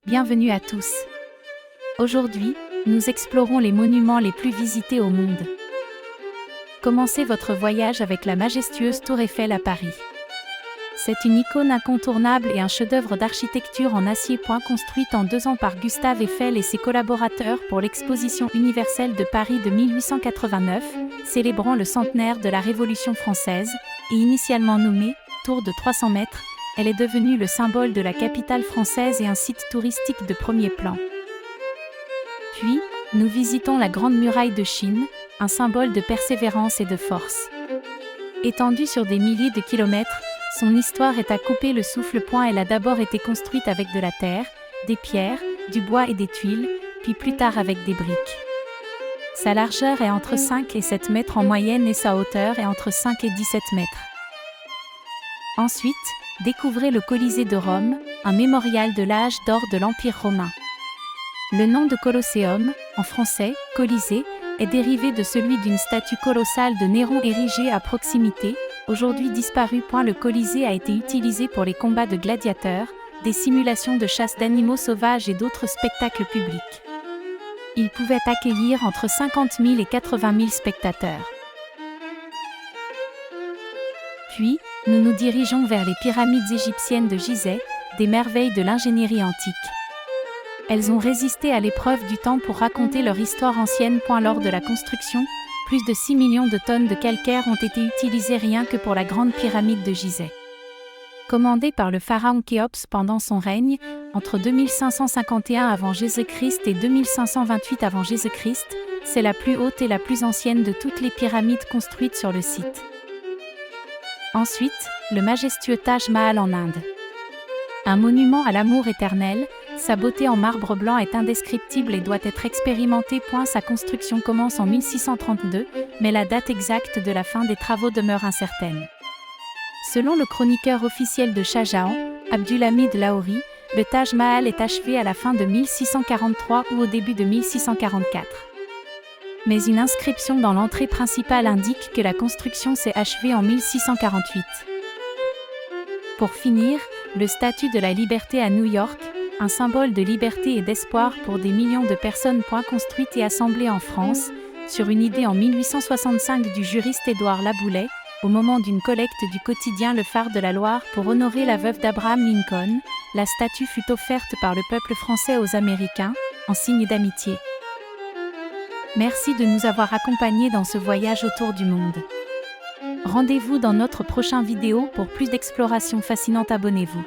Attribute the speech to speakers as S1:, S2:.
S1: Bienvenue à tous. Aujourd'hui, nous explorons les monuments les plus visités au monde. Commencez votre voyage avec la majestueuse Tour Eiffel à Paris. C'est une icône incontournable et un chef-d'œuvre d'architecture en acier construite en 2 ans par Gustave Eiffel et ses collaborateurs pour l'Exposition universelle de Paris de 1889, célébrant le centenaire de la Révolution française, et initialement nommée Tour de 300 mètres, elle est devenue le symbole de la capitale française et un site touristique de premier plan. Puis, nous visitons la Grande Muraille de Chine, un symbole de persévérance et de force. Étendue sur des milliers de kilomètres, son histoire est à couper le souffle. Elle a d'abord été construite avec de la terre, des pierres, du bois et des tuiles, puis plus tard avec des briques. Sa largeur est entre 5 et 7 mètres en moyenne et sa hauteur est entre 5 et 17 mètres. Ensuite, découvrez le Colisée de Rome, un mémorial de l'âge d'or de l'Empire romain. Le nom de Colosseum, en français, Colisée, est dérivé de celui d'une statue colossale de Néron érigée à proximité, aujourd'hui disparue. Le Colisée a été utilisé pour les combats de gladiateurs, des simulations de chasse d'animaux sauvages et d'autres spectacles publics. Il pouvait accueillir entre 50 000 et 80 000 spectateurs. Puis, nous nous dirigeons vers les pyramides égyptiennes de Gizeh, des merveilles de l'ingénierie antique. Elles ont résisté à l'épreuve du temps pour raconter leur histoire ancienne. Lors de la construction, plus de 6 millions de tonnes de calcaire ont été utilisées rien que pour la grande pyramide de Gizeh. Commandée par le pharaon Khéops pendant son règne, entre 2551 avant Jésus-Christ et 2528 avant Jésus-Christ, c'est la plus haute et la plus ancienne de toutes les pyramides construites sur le site. Ensuite, le majestueux Taj Mahal en Inde. Un monument à l'amour éternel, sa beauté en marbre blanc est indescriptible et doit être expérimentée. Sa construction commence en 1632, mais la date exacte de la fin des travaux demeure incertaine. Selon le chroniqueur officiel de Shah Jahan, Abdulhamid Lahori, le Taj Mahal est achevé à la fin de 1643 ou au début de 1644. Mais une inscription dans l'entrée principale indique que la construction s'est achevée en 1648. Pour finir, le statut de la liberté à New York, un symbole de liberté et d'espoir pour des millions de personnes. Construite et assemblée en France, sur une idée en 1865 du juriste Édouard Laboulaye, au moment d'une collecte du quotidien Le Phare de la Loire pour honorer la veuve d'Abraham Lincoln, la statue fut offerte par le peuple français aux Américains, en signe d'amitié. Merci de nous avoir accompagnés dans ce voyage autour du monde. Rendez-vous dans notre prochain vidéo pour plus d'explorations fascinantes. Abonnez-vous.